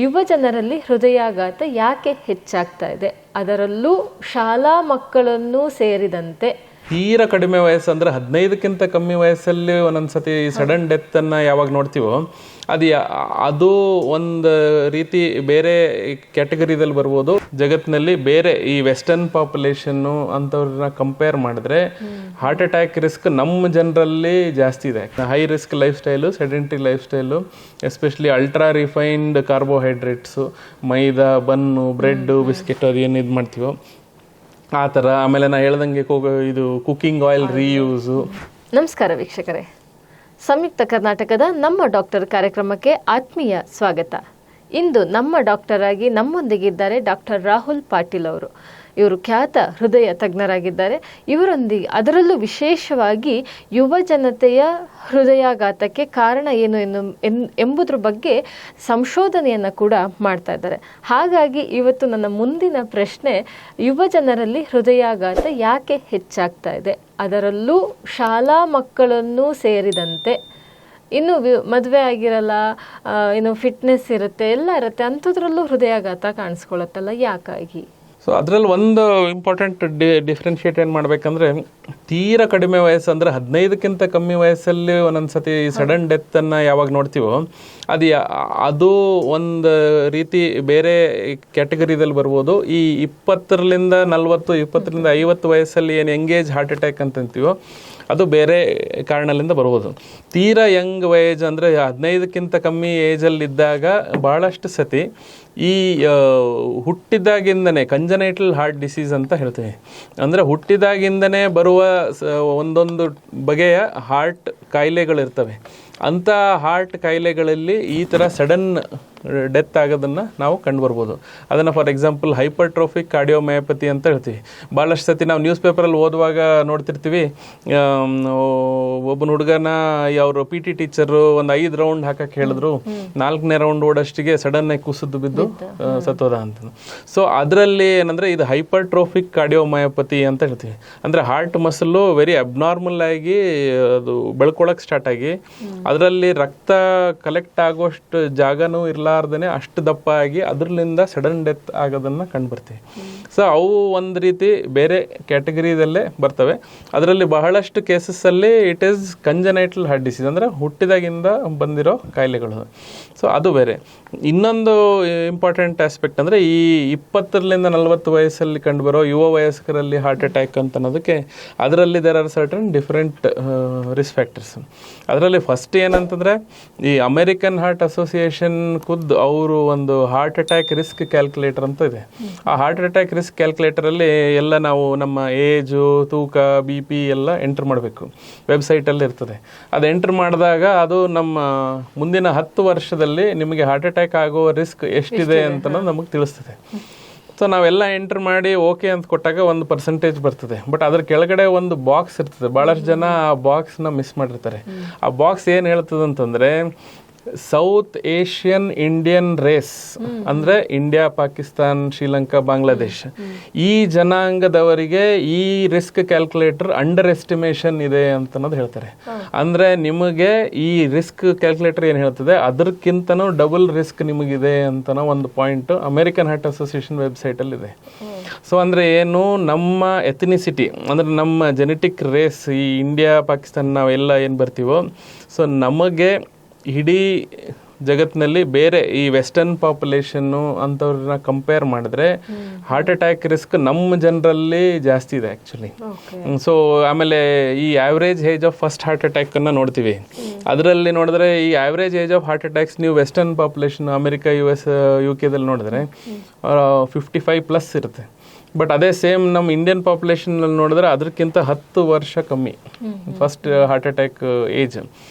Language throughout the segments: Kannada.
ಯುವ ಜನರಲ್ಲಿ ಹೃದಯಾಘಾತ ಯಾಕೆ ಹೆಚ್ಚಾಗ್ತಾ ಇದೆ, ಅದರಲ್ಲೂ ಶಾಲಾ ಮಕ್ಕಳನ್ನು ಸೇರಿದಂತೆ? ತೀರಾ ಕಡಿಮೆ ವಯಸ್ಸು ಅಂದರೆ 15ಕ್ಕಿಂತ ಕಮ್ಮಿ ವಯಸ್ಸಲ್ಲಿ ಒಂದೊಂದ್ಸತಿ ಸಡನ್ ಡೆತ್ತನ್ನು ಯಾವಾಗ ನೋಡ್ತೀವೋ ಅದು ಒಂದು ರೀತಿ ಬೇರೆ ಕ್ಯಾಟಗರಿದಲ್ಲಿ ಬರ್ಬೋದು. ಜಗತ್ತಿನಲ್ಲಿ ಬೇರೆ ಈ ವೆಸ್ಟರ್ನ್ ಪಾಪ್ಯುಲೇಷನ್ನು ಅಂಥವ್ರನ್ನ ಕಂಪೇರ್ ಮಾಡಿದ್ರೆ ಹಾರ್ಟ್ ಅಟ್ಯಾಕ್ ರಿಸ್ಕ್ ನಮ್ಮ ಜನರಲ್ಲಿ ಜಾಸ್ತಿ ಇದೆ. High risk lifestyle, sedentary lifestyle, especially ultra refined carbohydrates, maida, bun, bread, biscuit ಅದು ಏನು ಇದು ಮಾಡ್ತೀವೋ ಆ ಥರ. ಆಮೇಲೆ ನಾ ಹೇಳ್ದಂಗೆ ಇದು ಕುಕ್ಕಿಂಗ್ ಆಯಿಲ್ ರೀಯೂಸು. ನಮಸ್ಕಾರ ವೀಕ್ಷಕರೇ, ಸಂಯುಕ್ತ ಕರ್ನಾಟಕದ ನಮ್ಮ ಡಾಕ್ಟರ್ ಕಾರ್ಯಕ್ರಮಕ್ಕೆ ಆತ್ಮೀಯ ಸ್ವಾಗತ. ಇಂದು ನಮ್ಮ ಡಾಕ್ಟರ್ ಆಗಿ ನಮ್ಮೊಂದಿಗಿದ್ದಾರೆ ಡಾಕ್ಟರ್ ರಾಹುಲ್ ಪಾಟೀಲ್ ಅವರು. ಇವರು ಖ್ಯಾತ ಹೃದಯ ತಜ್ಞರಾಗಿದ್ದಾರೆ. ಇವರೊಂದಿಗೆ ಅದರಲ್ಲೂ ವಿಶೇಷವಾಗಿ ಯುವ ಜನತೆಯ ಹೃದಯಾಘಾತಕ್ಕೆ ಕಾರಣ ಏನು ಎಂಬುದ್ರ ಬಗ್ಗೆ ಸಂಶೋಧನೆಯನ್ನು ಕೂಡ ಮಾಡ್ತಾ ಇದ್ದಾರೆ. ಹಾಗಾಗಿ ಇವತ್ತು ನನ್ನ ಮುಂದಿನ ಪ್ರಶ್ನೆ, ಯುವ ಜನರಲ್ಲಿ ಹೃದಯಾಘಾತ ಯಾಕೆ ಹೆಚ್ಚಾಗ್ತಾ ಇದೆ, ಅದರಲ್ಲೂ ಶಾಲಾ ಮಕ್ಕಳನ್ನು ಸೇರಿದಂತೆ? ಇನ್ನು ಮದುವೆ ಆಗಿರಲ್ಲ, ಇನ್ನು ಫಿಟ್ನೆಸ್ ಇರುತ್ತೆ, ಎಲ್ಲ ಇರುತ್ತೆ, ಅಂಥದ್ರಲ್ಲೂ ಹೃದಯಾಘಾತ ಕಾಣಿಸ್ಕೊಳತ್ತಲ್ಲ, ಯಾಕಾಗಿ? ಸೊ ಅದರಲ್ಲಿ ಒಂದು ಇಂಪಾರ್ಟೆಂಟ್ ಡಿಫ್ರೆನ್ಷಿಯೇಟ್ ಏನು ಮಾಡಬೇಕಂದ್ರೆ, ತೀರಾ ಕಡಿಮೆ ವಯಸ್ಸು ಅಂದರೆ 15ಕ್ಕಿಂತ ಕಮ್ಮಿ ವಯಸ್ಸಲ್ಲಿ ಒಂದೊಂದ್ಸತಿ ಸಡನ್ ಡೆತ್ತನ್ನು ಯಾವಾಗ ನೋಡ್ತೀವೋ ಅದು ಒಂದು ರೀತಿ ಬೇರೆ ಕ್ಯಾಟಗರಿದಲ್ಲಿ ಬರ್ಬೋದು. ಈ 20ರಿಂದ 40, 20ರಿಂದ 50 ವಯಸ್ಸಲ್ಲಿ ಏನು ಎಂಗೇಜ್ ಹಾರ್ಟ್ ಅಟ್ಯಾಕ್ ಅಂತೀವೋ ಅದು ಬೇರೆ ಕಾರಣದಿಂದ ಬರ್ಬೋದು. ತೀರಾ ಯಂಗ್ ಏಜ್ ಅಂದರೆ 15ಕ್ಕಿಂತ ಕಮ್ಮಿ ಏಜಲ್ಲಿದ್ದಾಗ ಭಾಳಷ್ಟು ಸತಿ ಈ ಹುಟ್ಟಿದಾಗಿಂದನೇ ಕಂಜನೈಟಲ್ ಹಾರ್ಟ್ ಡಿಸೀಸ್ ಅಂತ ಹೇಳ್ತೀವಿ. ಅಂದರೆ ಹುಟ್ಟಿದಾಗಿಂದನೇ ಬರುವ ಒಂದೊಂದು ಬಗೆಯ ಹಾರ್ಟ್ ಕಾಯಿಲೆಗಳಿರ್ತವೆ. ಅಂಥ ಹಾರ್ಟ್ ಕಾಯಿಲೆಗಳಲ್ಲಿ ಈ ಥರ ಸಡನ್ ಡೆತ್ ಆಗೋದನ್ನು ನಾವು ಕಂಡುಬರ್ಬೋದು. ಅದನ್ನು ಫಾರ್ ಎಕ್ಸಾಂಪಲ್ ಹೈಪರ್ಟ್ರೋಫಿಕ್ ಕಾರ್ಡಿಯೋಮಯೋಪತಿ ಅಂತ ಹೇಳ್ತೀವಿ. ಭಾಳಷ್ಟು ಸತಿ ನಾವು ನ್ಯೂಸ್ ಪೇಪರಲ್ಲಿ ಓದುವಾಗ ನೋಡ್ತಿರ್ತೀವಿ, ಒಬ್ಬನ ಹುಡುಗನ ಅವರು PT ಟೀಚರು ಒಂದು 5 ರೌಂಡ್ ಹಾಕಕ್ಕೆ ಹೇಳಿದ್ರು, 4ನೇ ರೌಂಡ್ ಓಡೋಷ್ಟಿಗೆ ಸಡನ್ನಾಗಿ ಕುಸಿದು ಬಿದ್ದು ಸತ್ತೋದ ಅಂತ. ಸೊ ಅದರಲ್ಲಿ ಏನಂದರೆ ಇದು ಹೈಪರ್ಟ್ರೋಫಿಕ್ ಕಾರ್ಡಿಯೋಮಯೋಪತಿ ಅಂತ ಹೇಳ್ತೀವಿ. ಅಂದರೆ ಹಾರ್ಟ್ ಮಸಲ್ಲು ವೆರಿ ಅಬ್ನಾರ್ಮಲ್ ಆಗಿ ಅದು ಬೆಳ್ಕೊಳಕ್ಕೆ ಸ್ಟಾರ್ಟ್ ಆಗಿ ಅದರಲ್ಲಿ ರಕ್ತ ಕಲೆಕ್ಟ್ ಆಗೋಷ್ಟು ಜಾಗನೂ ಇರಲಾರ್ದೇ ಅಷ್ಟು ದಪ್ಪ ಆಗಿ ಅದರಿಂದ ಸಡನ್ ಡೆತ್ ಆಗೋದನ್ನು ಕಂಡುಬರ್ತೀವಿ. ಸೊ ಅವು ಒಂದು ರೀತಿ ಬೇರೆ ಕ್ಯಾಟಗರಿದಲ್ಲೇ ಬರ್ತವೆ. ಅದರಲ್ಲಿ ಬಹಳಷ್ಟು ಕೇಸಸ್ಸಲ್ಲಿ it is congenital heart disease, ಅಂದರೆ ಹುಟ್ಟಿದಾಗಿಂದ ಬಂದಿರೋ ಕಾಯಿಲೆಗಳು. ಸೊ ಅದು ಬೇರೆ. ಇನ್ನೊಂದು ಇಂಪಾರ್ಟೆಂಟ್ ಆಸ್ಪೆಕ್ಟ್ ಅಂದರೆ ಈ 20ರಿಂದ 40 ವಯಸ್ಸಲ್ಲಿ ಕಂಡುಬರೋ ಯುವ ವಯಸ್ಕರಲ್ಲಿ ಹಾರ್ಟ್ ಅಟ್ಯಾಕ್ ಅಂತ ಅನ್ನೋದಕ್ಕೆ ಅದರಲ್ಲಿ there are certain different risk factors. ಅದರಲ್ಲಿ ಫಸ್ಟ್ ಏನಂತಂದರೆ ಈ ಅಮೆರಿಕನ್ ಹಾರ್ಟ್ ಅಸೋಸಿಯೇಷನ್ ಖುದ್ದು ಅವರು ಒಂದು ಹಾರ್ಟ್ ಅಟ್ಯಾಕ್ ರಿಸ್ಕ್ ಕ್ಯಾಲ್ಕುಲೇಟರ್ ಅಂತ ಇದೆ. ಆ ಹಾರ್ಟ್ ಅಟ್ಯಾಕ್ ರಿಸ್ಕ್ ಕ್ಯಾಲ್ಕುಲೇಟರಲ್ಲಿ ಎಲ್ಲ ನಾವು ನಮ್ಮ ಏಜು, ತೂಕ, BP ಎಲ್ಲ ಎಂಟ್ರ್ ಮಾಡಬೇಕು. ವೆಬ್ಸೈಟಲ್ಲಿ ಇರ್ತದೆ. ಅದು ಎಂಟ್ರ್ ಮಾಡಿದಾಗ ಅದು ನಮ್ಮ ಮುಂದಿನ 10 ವರ್ಷದಲ್ಲಿ ನಿಮಗೆ ಹಾರ್ಟ್ ಅಟ್ಯಾಕ್ ಆಗೋ ರಿಸ್ಕ್ ಎಷ್ಟಿದೆ ಅಂತ ನಮಗೆ ತಿಳಿಸ್ತದೆ. ಸೊ ನಾವೆಲ್ಲ ಎಂಟ್ರ್ ಮಾಡಿ ಓಕೆ ಅಂತ ಕೊಟ್ಟಾಗ ಒಂದು ಪರ್ಸೆಂಟೇಜ್ ಬರ್ತದೆ. ಬಟ್ ಅದ್ರ ಕೆಳಗಡೆ ಒಂದು ಬಾಕ್ಸ್ ಇರ್ತದೆ. ಭಾಳಷ್ಟು ಜನ ಆ ಬಾಕ್ಸ್ನ ಮಿಸ್ ಮಾಡಿರ್ತಾರೆ. ಆ ಬಾಕ್ಸ್ ಏನು ಹೇಳ್ತದೆ ಅಂತಂದರೆ ಸೌತ್ ಏಷ್ಯನ್ ಇಂಡಿಯನ್ ರೇಸ್, ಅಂದರೆ ಇಂಡಿಯಾ, ಪಾಕಿಸ್ತಾನ್, ಶ್ರೀಲಂಕಾ, ಬಾಂಗ್ಲಾದೇಶ್, ಈ ಜನಾಂಗದವರಿಗೆ ಈ ರಿಸ್ಕ್ ಕ್ಯಾಲ್ಕುಲೇಟರ್ ಅಂಡರ್ ಎಸ್ಟಿಮೇಷನ್ ಇದೆ ಅಂತನ್ನೋದು ಹೇಳ್ತಾರೆ. ಅಂದರೆ ನಿಮಗೆ ಈ ರಿಸ್ಕ್ ಕ್ಯಾಲ್ಕುಲೇಟರ್ ಏನು ಹೇಳ್ತದೆ ಅದಕ್ಕಿಂತನೂ ಡಬಲ್ ರಿಸ್ಕ್ ನಿಮಗಿದೆ ಅಂತನೋ ಒಂದು ಪಾಯಿಂಟ್ ಅಮೆರಿಕನ್ ಹಾರ್ಟ್ ಅಸೋಸಿಯೇಷನ್ ವೆಬ್ಸೈಟಲ್ಲಿ ಇದೆ. ಸೊ ಅಂದರೆ ಏನು, ನಮ್ಮ ಎಥನಿಸಿಟಿ ಅಂದರೆ ನಮ್ಮ ಜೆನೆಟಿಕ್ ರೇಸ್, ಈ ಇಂಡಿಯಾ, ಪಾಕಿಸ್ತಾನ ನಾವೆಲ್ಲ ಏನು ಬರ್ತೀವೋ, ಸೊ ನಮಗೆ ಇಡೀ ಜಗತ್ತಿನಲ್ಲಿ ಬೇರೆ ಈ ವೆಸ್ಟರ್ನ್ ಪಾಪ್ಯುಲೇಷನ್ನು ಅಂಥವ್ರನ್ನ ಕಂಪೇರ್ ಮಾಡಿದ್ರೆ ಹಾರ್ಟ್ ಅಟ್ಯಾಕ್ ರಿಸ್ಕ್ ನಮ್ಮ ಜನರಲ್ಲಿ ಜಾಸ್ತಿ ಇದೆ ಆ್ಯಕ್ಚುಲಿ. ಸೊ ಆಮೇಲೆ ಈ average age of first heart ಅಟ್ಯಾಕನ್ನು ನೋಡ್ತೀವಿ. ಅದರಲ್ಲಿ ನೋಡಿದ್ರೆ ಈ average age of heart attacks ನೀವು western population America, US, UK ನೋಡಿದ್ರೆ 55+ ಇರುತ್ತೆ. ಬಟ್ ಅದೇ ಸೇಮ್ ನಮ್ಮ ಇಂಡಿಯನ್ ಪಾಪ್ಯುಲೇಷನಲ್ಲಿ ನೋಡಿದ್ರೆ ಅದಕ್ಕಿಂತ 10 ವರ್ಷ ಕಮ್ಮಿ first heart attack age.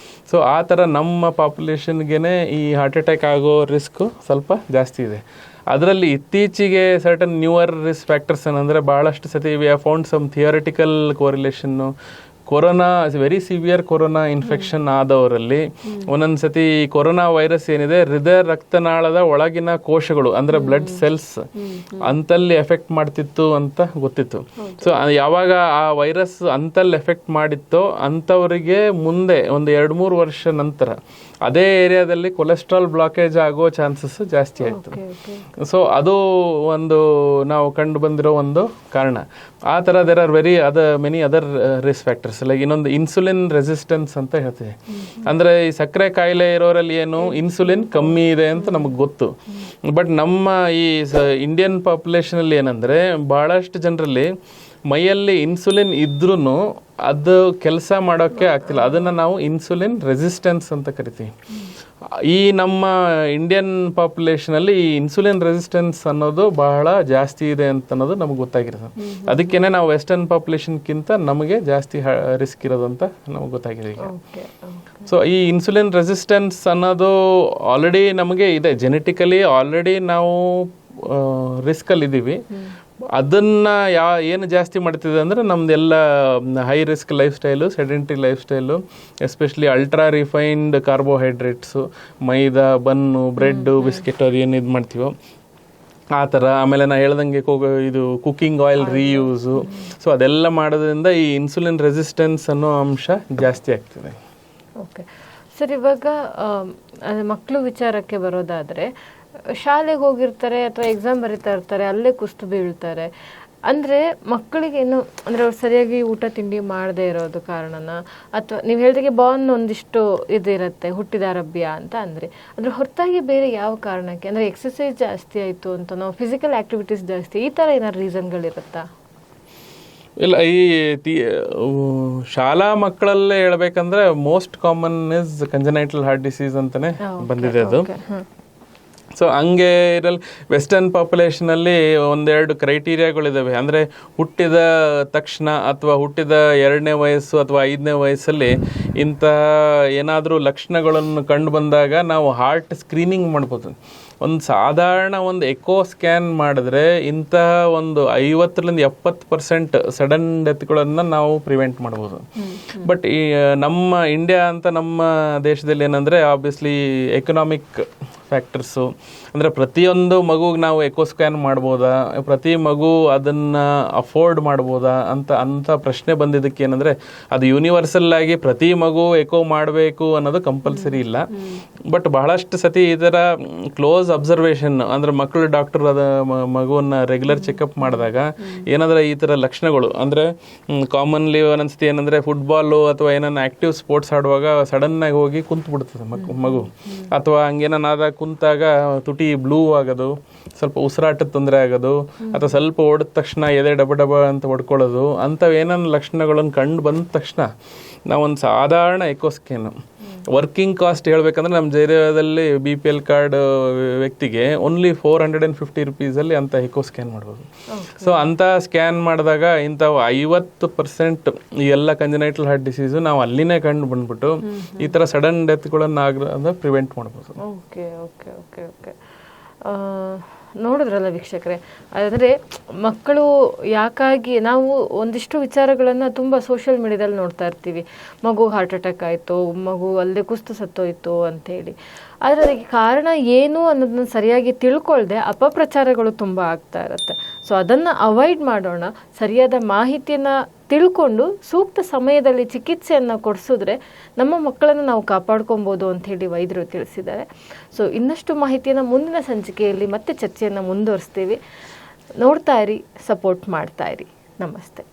So ಆ ಥರ ನಮ್ಮ ಪಾಪ್ಯುಲೇಷನ್ಗೆ ಈ ಹಾರ್ಟ್ ಅಟ್ಯಾಕ್ ಆಗೋ ರಿಸ್ಕು ಸ್ವಲ್ಪ ಜಾಸ್ತಿ ಇದೆ. ಅದರಲ್ಲಿ ಇತ್ತೀಚೆಗೆ ಸರ್ಟನ್ ನ್ಯೂವರ್ ರಿಸ್ಕ್ ಫ್ಯಾಕ್ಟರ್ಸ್ ಏನಂದರೆ ಭಾಳಷ್ಟು ಸತಿ we have found some theoretical correlation. Corona very severe corona infection ಆದವರಲ್ಲಿ ಒಂದೊಂದು ಸತಿ ಕೊರೋನಾ ವೈರಸ್ ಏನಿದೆ ಹೃದಯ ರಕ್ತನಾಳದ ಒಳಗಿನ ಕೋಶಗಳು ಅಂದರೆ ಬ್ಲಡ್ ಸೆಲ್ಸ್ ಅಂತಲ್ಲಿ ಎಫೆಕ್ಟ್ ಮಾಡ್ತಿತ್ತು ಅಂತ ಗೊತ್ತಿತ್ತು. ಸೊ ಯಾವಾಗ ಆ ವೈರಸ್ ಅಂತಲ್ಲಿ ಎಫೆಕ್ಟ್ ಮಾಡಿತ್ತೋ ಅಂಥವರಿಗೆ ಮುಂದೆ ಒಂದು 2-3 ವರ್ಷ ನಂತರ ಅದೇ ಏರಿಯಾದಲ್ಲಿ ಕೊಲೆಸ್ಟ್ರಾಲ್ ಬ್ಲಾಕೇಜ್ ಆಗೋ ಚಾನ್ಸಸ್ ಜಾಸ್ತಿ ಆಗ್ತದೆ. ಸೊ ಅದು ಒಂದು ನಾವು ಕಂಡು ಬಂದಿರೋ ಒಂದು ಕಾರಣ. ಆ ಥರ there are many other risk factors. Like ಇನ್ನೊಂದು ಇನ್ಸುಲಿನ್ ರೆಸಿಸ್ಟೆನ್ಸ್ ಅಂತ ಹೇಳ್ತೀವಿ. ಅಂದರೆ ಈ ಸಕ್ಕರೆ ಕಾಯಿಲೆ ಇರೋರಲ್ಲಿ ಏನು ಇನ್ಸುಲಿನ್ ಕಮ್ಮಿ ಇದೆ ಅಂತ ನಮಗೆ ಗೊತ್ತು. ಬಟ್ ನಮ್ಮ ಈ ಇಂಡಿಯನ್ ಪಾಪ್ಯುಲೇಷನಲ್ಲಿ ಏನಂದರೆ ಭಾಳಷ್ಟು ಜನರಲ್ಲಿ ಮೈಯಲ್ಲಿ ಇನ್ಸುಲಿನ್ ಇದ್ರೂ ಅದು ಕೆಲಸ ಮಾಡೋಕ್ಕೆ ಆಗ್ತಿಲ್ಲ. ಅದನ್ನು ನಾವು ಇನ್ಸುಲಿನ್ ರೆಸಿಸ್ಟೆನ್ಸ್ ಅಂತ ಕರಿತೀವಿ. ಈ ನಮ್ಮ ಇಂಡಿಯನ್ ಪಾಪ್ಯುಲೇಷನಲ್ಲಿ ಈ ಇನ್ಸುಲಿನ್ ರೆಸಿಸ್ಟೆನ್ಸ್ ಅನ್ನೋದು ಬಹಳ ಜಾಸ್ತಿ ಇದೆ ಅಂತ ಅನ್ನೋದು ನಮಗೆ ಗೊತ್ತಾಗಿರೋದು. ಅದಕ್ಕೇನೆ ನಾವು ವೆಸ್ಟರ್ನ್ ಪಾಪ್ಯುಲೇಷನ್ಗಿಂತ ನಮಗೆ ಜಾಸ್ತಿ ರಿಸ್ಕ್ ಇರೋದು ಅಂತ ನಮಗೆ ಗೊತ್ತಾಗಿದೆ ಈಗ. ಸೊ ಈ ಇನ್ಸುಲಿನ್ ರೆಸಿಸ್ಟೆನ್ಸ್ ಅನ್ನೋದು ಆಲ್ರೆಡಿ ನಮಗೆ ಇದೆ, ಜೆನೆಟಿಕಲಿ ಆಲ್ರೆಡಿ ನಾವು ರಿಸ್ಕಲ್ಲಿದ್ದೀವಿ. ಅದನ್ನು ಏನು ಜಾಸ್ತಿ ಮಾಡ್ತಿದೆ ಅಂದರೆ ನಮ್ಮದೆಲ್ಲ high risk lifestyle, sedentary lifestyle, especially ultra refined carbohydrates, maida, bun, bread, biscuit ಅದು ಏನು ಇದು ಮಾಡ್ತೀವೋ ಆ ಥರ. ಆಮೇಲೆ ನಾ ಹೇಳ್ದಂಗೆ ಇದು ಕುಕ್ಕಿಂಗ್ ಆಯಿಲ್ ರೀಯೂಸು. ಸೊ ಅದೆಲ್ಲ ಮಾಡೋದ್ರಿಂದ ಈ ಇನ್ಸುಲಿನ್ ರೆಸಿಸ್ಟೆನ್ಸ್ ಅನ್ನೋ ಅಂಶ ಜಾಸ್ತಿ ಆಗ್ತಿದೆ. ಓಕೆ ಸರ್, ಇವಾಗ ಮಕ್ಕಳು ವಿಚಾರಕ್ಕೆ ಬರೋದಾದರೆ, ಶಾಲೆಗೆ ಹೋಗಿರ್ತಾರೆ ಅಥವಾ ಎಕ್ಸಾಮ್ ಬರೀತಾ ಇರ್ತಾರೆ, ಅಲ್ಲೇ ಕುಸ್ತು ಬೀಳ್ತಾರೆ. ಅಂದರೆ ಮಕ್ಕಳಿಗೆ ಏನು ಅಂದರೆ ಅವ್ರು ಸರಿಯಾಗಿ ಊಟ ತಿಂಡಿ ಮಾಡದೇ ಇರೋದು ಕಾರಣನ, ಅಥವಾ ನೀವು ಹೇಳಿದಾಗೆ ಬಾರ್ನ್ ಒಂದಿಷ್ಟು ಇದಿರುತ್ತೆ ಹುಟ್ಟಿದ ಆರೋಗ್ಯ ಅಂತ ಅಂದರೆ, ಅದ್ರ ಹೊರತಾಗಿ ಬೇರೆ ಯಾವ ಕಾರಣಕ್ಕೆ? ಅಂದರೆ ಎಕ್ಸಸೈಸ್ ಜಾಸ್ತಿ ಆಯಿತು ಅಂತ, ನಾವು ಫಿಸಿಕಲ್ ಆ್ಯಕ್ಟಿವಿಟೀಸ್ ಜಾಸ್ತಿ, ಈ ಥರ ಏನಾದ್ರು ರೀಸನ್ಗಳಿರುತ್ತಾ? ಇಲ್ಲ, ಈ ಶಾಲಾ ಮಕ್ಕಳಲ್ಲೇ ಹೇಳ್ಬೇಕಂದ್ರೆ most common is congenital heart disease ಅಂತಲೇ ಬಂದಿದೆ ಅದು. ಸೊ ಹಂಗೆ ಇರಲಿ ವೆಸ್ಟರ್ನ್ ಪಾಪ್ಯುಲೇಷನಲ್ಲಿ ಒಂದೆರಡು ಕ್ರೈಟೀರಿಯಾಗಳಿದ್ದಾವೆ. ಅಂದರೆ ಹುಟ್ಟಿದ ತಕ್ಷಣ ಅಥವಾ ಹುಟ್ಟಿದ 2ನೇ ವಯಸ್ಸು ಅಥವಾ 5ನೇ ವಯಸ್ಸಲ್ಲಿ ಇಂತಹ ಏನಾದರೂ ಲಕ್ಷಣಗಳನ್ನು ಕಂಡು ಬಂದಾಗ ನಾವು ಹಾರ್ಟ್ ಸ್ಕ್ರೀನಿಂಗ್ ಮಾಡ್ಬೋದು. ಒಂದು ಸಾಧಾರಣ ಒಂದು ಎಕೋ ಸ್ಕ್ಯಾನ್ ಮಾಡಿದ್ರೆ ಇಂತಹ ಒಂದು 50-70% ಸಡನ್ ಡೆತ್ಗಳನ್ನು ನಾವು ಪ್ರಿವೆಂಟ್ ಮಾಡ್ಬೋದು. ಬಟ್ ಈ ನಮ್ಮ ಇಂಡಿಯಾ ಅಂತ ನಮ್ಮ ದೇಶದಲ್ಲಿ ಏನಂದರೆ ಆಬ್ವಿಯಸ್ಲಿ ಎಕನಾಮಿಕ್ ಫ್ಯಾಕ್ಟರ್ಸು, ಅಂದರೆ ಪ್ರತಿಯೊಂದು ಮಗುಗೆ ನಾವು ಎಕೋ ಸ್ಕ್ಯಾನ್ ಮಾಡ್ಬೋದಾ, ಪ್ರತಿ ಮಗು ಅದನ್ನು ಅಫೋರ್ಡ್ ಮಾಡ್ಬೋದಾ ಅಂತ ಪ್ರಶ್ನೆ ಬಂದಿದ್ದಕ್ಕೆ ಏನಂದರೆ ಅದು ಯೂನಿವರ್ಸಲ್ ಆಗಿ ಪ್ರತಿ ಮಗು ಎಕೋ ಮಾಡಬೇಕು ಅನ್ನೋದು ಕಂಪಲ್ಸರಿ ಇಲ್ಲ. ಬಟ್ ಬಹಳಷ್ಟು ಸತಿ ಈ ಥರ ಕ್ಲೋಸ್ ಅಬ್ಸರ್ವೇಷನ್, ಅಂದರೆ ಮಕ್ಕಳು ಡಾಕ್ಟರ್ ಅದ ಮಗುವನ್ನು ರೆಗ್ಯುಲರ್ ಚೆಕಪ್ ಮಾಡಿದಾಗ ಏನಾದರೂ ಈ ಥರ ಲಕ್ಷಣಗಳು, ಅಂದರೆ ಕಾಮನ್ಲಿ ಒಂದೊಂದ್ಸತಿ ಏನಂದರೆ ಫುಟ್ಬಾಲು ಅಥವಾ ಏನನ್ನ ಆ್ಯಕ್ಟಿವ್ ಸ್ಪೋರ್ಟ್ಸ್ ಆಡುವಾಗ ಸಡನ್ನಾಗಿ ಹೋಗಿ ಕುಂತು ಬಿಡ್ತದೆ ಮಗು, ಅಥವಾ ಹಂಗೇನಾದಾಗ ಕುಂತಾಗ ತುಟಿ ಬ್ಲೂ ಆಗೋದು, ಸ್ವಲ್ಪ ಉಸಿರಾಟದ ತೊಂದರೆ ಆಗೋದು, ಅಥವಾ ಸ್ವಲ್ಪ ಹೊಡೆದ ತಕ್ಷಣ ಎದೆ ಡಬ ಅಂತ ಹೊಡ್ಕೊಳ್ಳೋದು, ಅಂಥವು ಏನನ್ನ ಲಕ್ಷಣಗಳನ್ನು ಕಂಡು ಬಂದ ತಕ್ಷಣ ನಾವೊಂದು ಸಾಧಾರಣ ಎಕೋ ಸ್ಕ್ಯಾನು, ವರ್ಕಿಂಗ್ ಕಾಸ್ಟ್ ಹೇಳ್ಬೇಕಂದ್ರೆ ನಮ್ಮ ಏರಿಯಾದಲ್ಲಿ BPL ಕಾರ್ಡ್ ವ್ಯಕ್ತಿಗೆ ಓನ್ಲಿ 450 ರೂಪೀಸಲ್ಲಿ ಅಂಥ ಎಕೋ ಸ್ಕ್ಯಾನ್ ಮಾಡ್ಬೋದು. ಸೊ ಅಂಥ ಸ್ಕ್ಯಾನ್ ಮಾಡಿದಾಗ ಇಂಥವು 50% ಈ ಎಲ್ಲ ಕಂಜನೈಟಲ್ ಹಾರ್ಟ್ ಡಿಸೀಸು ನಾವು ಅಲ್ಲಿನೇ ಕಂಡು ಬಂದ್ಬಿಟ್ಟು ಈ ಥರ ಸಡನ್ ಡೆತ್ಗಳನ್ನು ಆಗೋದು ಪ್ರಿವೆಂಟ್ ಮಾಡ್ಬೋದು. ಓಕೆ ಓಕೆ ಓಕೆ ಓಕೆ ನೋಡಿದ್ರಲ್ಲ ವೀಕ್ಷಕರೇ, ಅಂದರೆ ಮಕ್ಕಳು ಯಾಕಾಗಿ ನಾವು ಒಂದಿಷ್ಟು ವಿಚಾರಗಳನ್ನು ತುಂಬ ಸೋಷಿಯಲ್ ಮೀಡಿಯಾದಲ್ಲಿ ನೋಡ್ತಾ ಇರ್ತೀವಿ. ಮಗು ಹಾರ್ಟ್ ಅಟ್ಯಾಕ್ ಆಯಿತು, ಮಗು ಅಲ್ಲೇ ಕುಸ್ತು ಸತ್ತೋಯ್ತು ಅಂಥೇಳಿ. ಆದರೆ ಅದಕ್ಕೆ ಕಾರಣ ಏನು ಅನ್ನೋದನ್ನ ಸರಿಯಾಗಿ ತಿಳ್ಕೊಳ್ದೆ ಅಪಪ್ರಚಾರಗಳು ತುಂಬ ಆಗ್ತಾ ಇರುತ್ತೆ. ಸೊ ಅದನ್ನು ಅವಾಯ್ಡ್ ಮಾಡೋಣ. ಸರಿಯಾದ ಮಾಹಿತಿಯನ್ನು ತಿಳ್ಕೊಂಡು ಸೂಕ್ತ ಸಮಯದಲ್ಲಿ ಚಿಕಿತ್ಸೆಯನ್ನು ಕೊಡಿಸಿದ್ರೆ ನಮ್ಮ ಮಕ್ಕಳನ್ನು ನಾವು ಕಾಪಾಡ್ಕೊಬೋದು ಅಂಥೇಳಿ ವೈದ್ಯರು ತಿಳಿಸಿದ್ದಾರೆ. ಸೊ ಇನ್ನಷ್ಟು ಮಾಹಿತಿಯನ್ನು ಮುಂದಿನ ಸಂಚಿಕೆಯಲ್ಲಿ ಮತ್ತೆ ಚರ್ಚೆಯನ್ನು ಮುಂದುವರಿಸ್ತೀವಿ. ನೋಡ್ತಾ ಇರಿ, ಸಪೋರ್ಟ್ ಮಾಡ್ತಾ ಇರಿ. ನಮಸ್ತೆ.